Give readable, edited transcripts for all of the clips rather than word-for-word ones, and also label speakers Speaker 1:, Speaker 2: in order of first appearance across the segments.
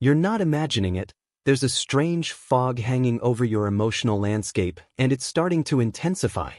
Speaker 1: You're not imagining it. There's a strange fog hanging over your emotional landscape, and it's starting to intensify.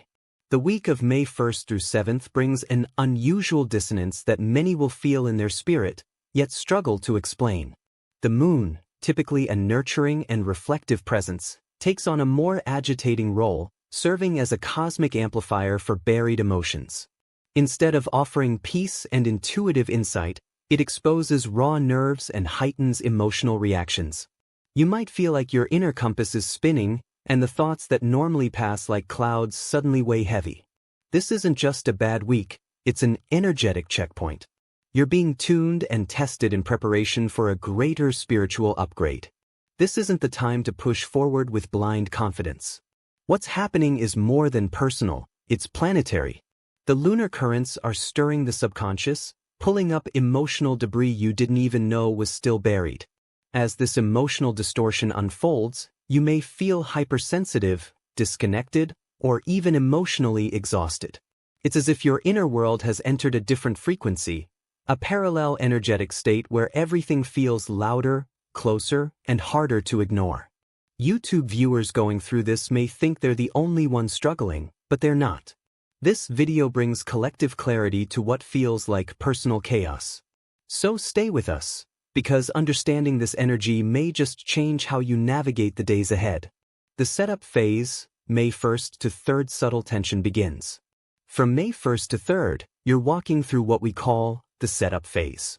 Speaker 1: The week of May 1st through 7th brings an unusual dissonance that many will feel in their spirit, yet struggle to explain. The moon, typically a nurturing and reflective presence, takes on a more agitating role, serving as a cosmic amplifier for buried emotions. Instead of offering peace and intuitive insight, it exposes raw nerves and heightens emotional reactions. You might feel like your inner compass is spinning, and the thoughts that normally pass like clouds suddenly weigh heavy. This isn't just a bad week, it's an energetic checkpoint. You're being tuned and tested in preparation for a greater spiritual upgrade. This isn't the time to push forward with blind confidence. What's happening is more than personal, it's planetary. The lunar currents are stirring the subconscious, pulling up emotional debris you didn't even know was still buried. As this emotional distortion unfolds, you may feel hypersensitive, disconnected, or even emotionally exhausted. It's as if your inner world has entered a different frequency, a parallel energetic state where everything feels louder, closer, and harder to ignore. YouTube viewers going through this may think they're the only ones struggling, but they're not. This video brings collective clarity to what feels like personal chaos. So stay with us, because understanding this energy may just change how you navigate the days ahead. The setup phase, May 1st to 3rd, subtle tension begins. From May 1st to 3rd, you're walking through what we call the setup phase.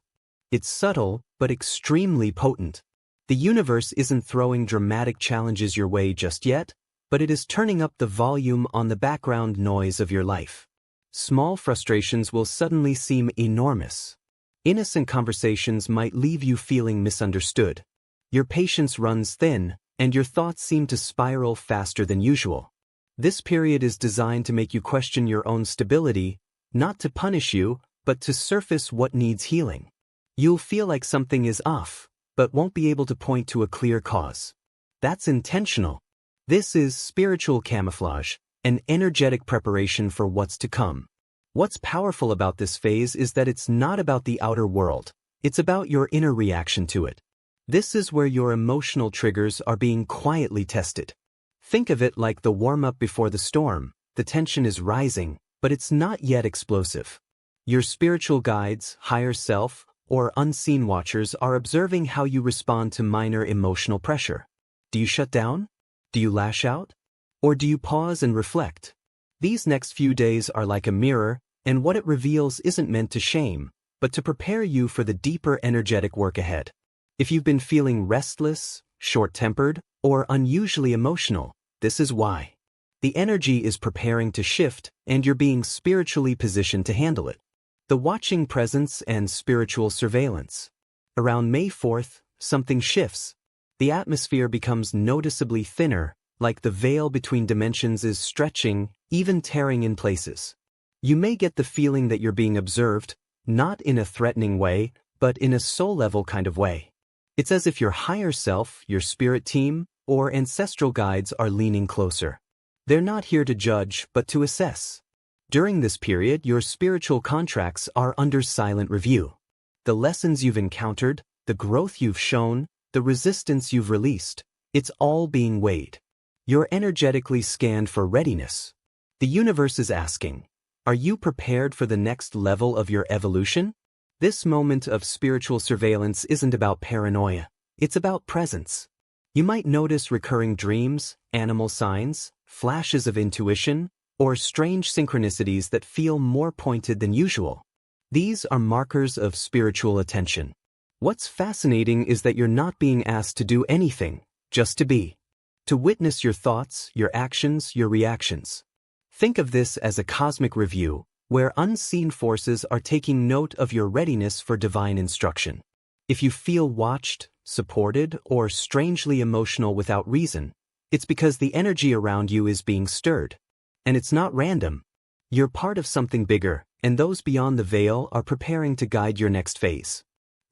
Speaker 1: It's subtle, but extremely potent. The universe isn't throwing dramatic challenges your way just yet, but it is turning up the volume on the background noise of your life. Small frustrations will suddenly seem enormous. Innocent conversations might leave you feeling misunderstood. Your patience runs thin, and your thoughts seem to spiral faster than usual. This period is designed to make you question your own stability, not to punish you, but to surface what needs healing. You'll feel like something is off, but won't be able to point to a clear cause. That's intentional. This is spiritual camouflage, an energetic preparation for what's to come. What's powerful about this phase is that it's not about the outer world, it's about your inner reaction to it. This is where your emotional triggers are being quietly tested. Think of it like the warm-up before the storm. The tension is rising, but it's not yet explosive. Your spiritual guides, higher self, or unseen watchers are observing how you respond to minor emotional pressure. Do you shut down? Do you lash out? Or do you pause and reflect? These next few days are like a mirror, and what it reveals isn't meant to shame, but to prepare you for the deeper energetic work ahead. If you've been feeling restless, short-tempered, or unusually emotional, this is why. The energy is preparing to shift, and you're being spiritually positioned to handle it. The watching presence and spiritual surveillance. Around May 4th, something shifts. The atmosphere becomes noticeably thinner, like the veil between dimensions is stretching, even tearing in places. You may get the feeling that you're being observed, not in a threatening way, but in a soul-level kind of way. It's as if your higher self, your spirit team, or ancestral guides are leaning closer. They're not here to judge, but to assess. During this period, your spiritual contracts are under silent review. The lessons you've encountered, the growth you've shown, the resistance you've released, it's all being weighed. You're energetically scanned for readiness. The universe is asking, are you prepared for the next level of your evolution? This moment of spiritual surveillance isn't about paranoia, it's about presence. You might notice recurring dreams, animal signs, flashes of intuition, or strange synchronicities that feel more pointed than usual. These are markers of spiritual attention. What's fascinating is that you're not being asked to do anything, just to be. To witness your thoughts, your actions, your reactions. Think of this as a cosmic review, where unseen forces are taking note of your readiness for divine instruction. If you feel watched, supported, or strangely emotional without reason, it's because the energy around you is being stirred. And it's not random. You're part of something bigger, and those beyond the veil are preparing to guide your next phase.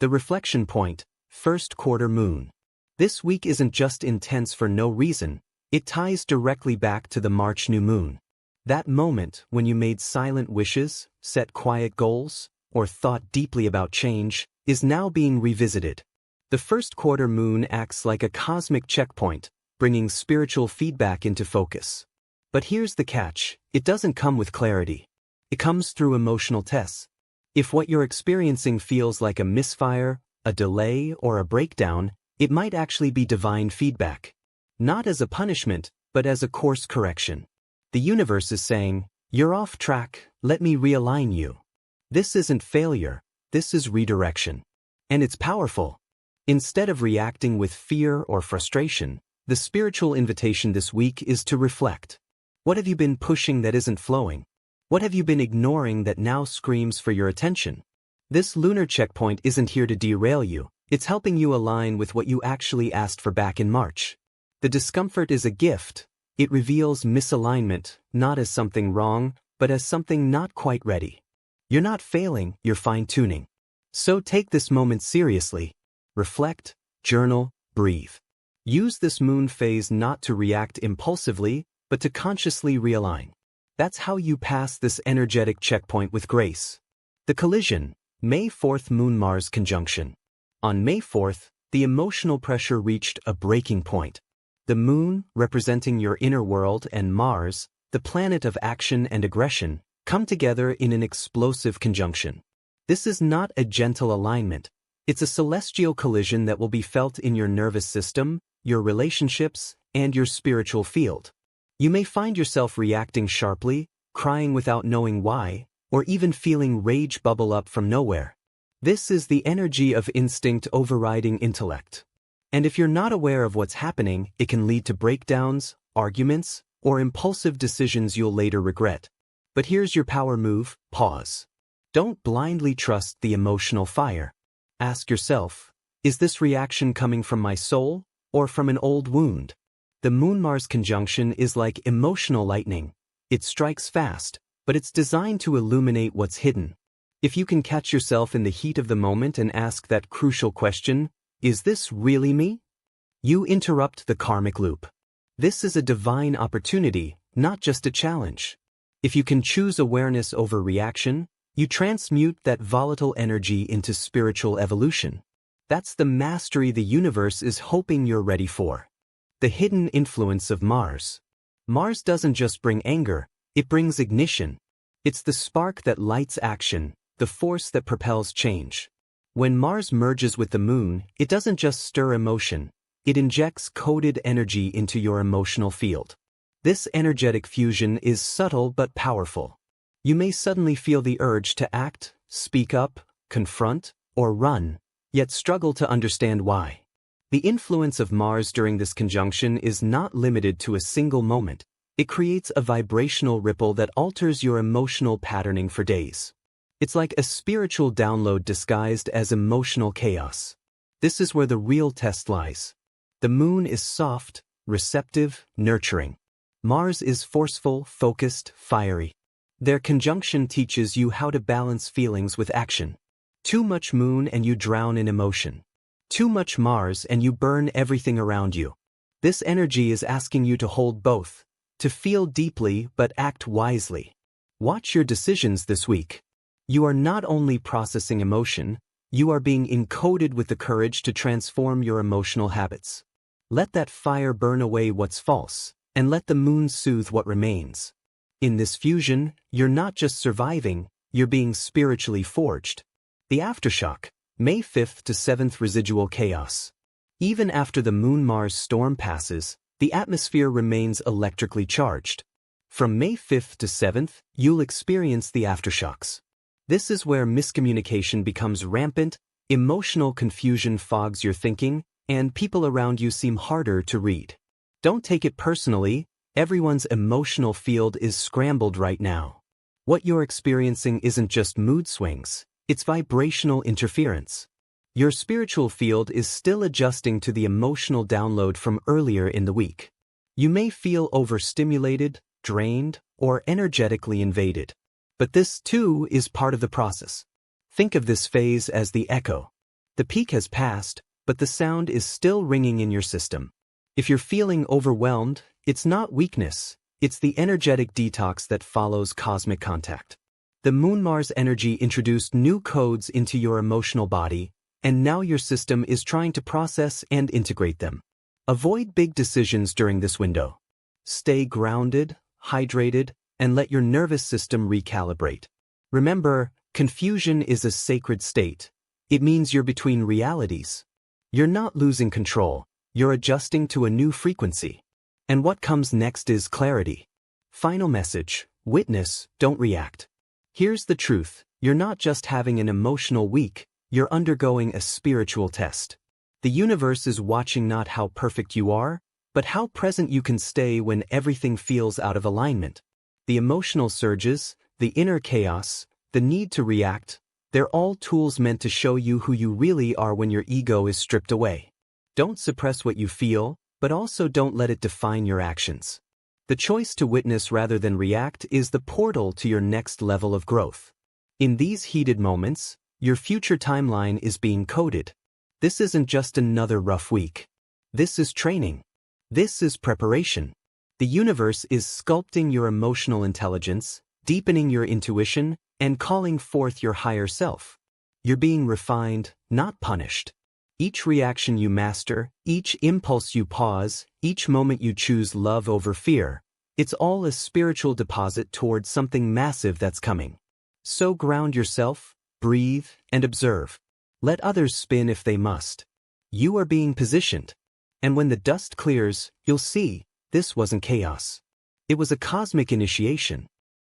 Speaker 1: The reflection point, first quarter moon. This week isn't just intense for no reason, it ties directly back to the March new moon. That moment when you made silent wishes, set quiet goals, or thought deeply about change, is now being revisited. The first quarter moon acts like a cosmic checkpoint, bringing spiritual feedback into focus. But here's the catch: it doesn't come with clarity. It comes through emotional tests. If what you're experiencing feels like a misfire, a delay, or a breakdown, it might actually be divine feedback. Not as a punishment, but as a course correction. The universe is saying, "You're off track, let me realign you." This isn't failure, this is redirection. And it's powerful. Instead of reacting with fear or frustration, the spiritual invitation this week is to reflect. What have you been pushing that isn't flowing? What have you been ignoring that now screams for your attention? This lunar checkpoint isn't here to derail you, it's helping you align with what you actually asked for back in March. The discomfort is a gift. It reveals misalignment, not as something wrong, but as something not quite ready. You're not failing, you're fine-tuning. So take this moment seriously. Reflect, journal, breathe. Use this moon phase not to react impulsively, but to consciously realign. That's how you pass this energetic checkpoint with grace. The collision, May 4th Moon-Mars conjunction. On May 4th, the emotional pressure reached a breaking point. The moon, representing your inner world, and Mars, the planet of action and aggression, come together in an explosive conjunction. This is not a gentle alignment. It's a celestial collision that will be felt in your nervous system, your relationships, and your spiritual field. You may find yourself reacting sharply, crying without knowing why, or even feeling rage bubble up from nowhere. This is the energy of instinct overriding intellect. And if you're not aware of what's happening, it can lead to breakdowns, arguments, or impulsive decisions you'll later regret. But here's your power move: pause. Don't blindly trust the emotional fire. Ask yourself, is this reaction coming from my soul, or from an old wound? The Moon-Mars conjunction is like emotional lightning. It strikes fast, but it's designed to illuminate what's hidden. If you can catch yourself in the heat of the moment and ask that crucial question, is this really me? You interrupt the karmic loop. This is a divine opportunity, not just a challenge. If you can choose awareness over reaction, you transmute that volatile energy into spiritual evolution. That's the mastery the universe is hoping you're ready for. The hidden influence of Mars. Mars doesn't just bring anger, it brings ignition. It's the spark that lights action, the force that propels change. When Mars merges with the moon, it doesn't just stir emotion, it injects coded energy into your emotional field. This energetic fusion is subtle but powerful. You may suddenly feel the urge to act, speak up, confront, or run, yet struggle to understand why. The influence of Mars during this conjunction is not limited to a single moment. It creates a vibrational ripple that alters your emotional patterning for days. It's like a spiritual download disguised as emotional chaos. This is where the real test lies. The moon is soft, receptive, nurturing. Mars is forceful, focused, fiery. Their conjunction teaches you how to balance feelings with action. Too much moon and you drown in emotion. Too much Mars and you burn everything around you. This energy is asking you to hold both, to feel deeply but act wisely. Watch your decisions this week. You are not only processing emotion, you are being encoded with the courage to transform your emotional habits. Let that fire burn away what's false, and let the moon soothe what remains. In this fusion, you're not just surviving, you're being spiritually forged. The aftershock. May 5th to 7th residual chaos. Even after the Moon-Mars storm passes, the atmosphere remains electrically charged. From May 5th to 7th, you'll experience the aftershocks. This is where miscommunication becomes rampant, emotional confusion fogs your thinking, and people around you seem harder to read. Don't take it personally, everyone's emotional field is scrambled right now. What you're experiencing isn't just mood swings. It's vibrational interference. Your spiritual field is still adjusting to the emotional download from earlier in the week. You may feel overstimulated, drained, or energetically invaded. But this, too, is part of the process. Think of this phase as the echo. The peak has passed, but the sound is still ringing in your system. If you're feeling overwhelmed, it's not weakness, it's the energetic detox that follows cosmic contact. The Moon-Mars energy introduced new codes into your emotional body, and now your system is trying to process and integrate them. Avoid big decisions during this window. Stay grounded, hydrated, and let your nervous system recalibrate. Remember, confusion is a sacred state. It means you're between realities. You're not losing control, you're adjusting to a new frequency. And what comes next is clarity. Final message: witness, don't react. Here's the truth: you're not just having an emotional week, you're undergoing a spiritual test. The universe is watching not how perfect you are, but how present you can stay when everything feels out of alignment. The emotional surges, the inner chaos, the need to react, they're all tools meant to show you who you really are when your ego is stripped away. Don't suppress what you feel, but also don't let it define your actions. The choice to witness rather than react is the portal to your next level of growth. In these heated moments, your future timeline is being coded. This isn't just another rough week. This is training. This is preparation. The universe is sculpting your emotional intelligence, deepening your intuition, and calling forth your higher self. You're being refined, not punished. Each reaction you master, each impulse you pause, each moment you choose love over fear, it's all a spiritual deposit towards something massive that's coming. So ground yourself, breathe, and observe. Let others spin if they must. You are being positioned. And when the dust clears, you'll see, this wasn't chaos. It was a cosmic initiation.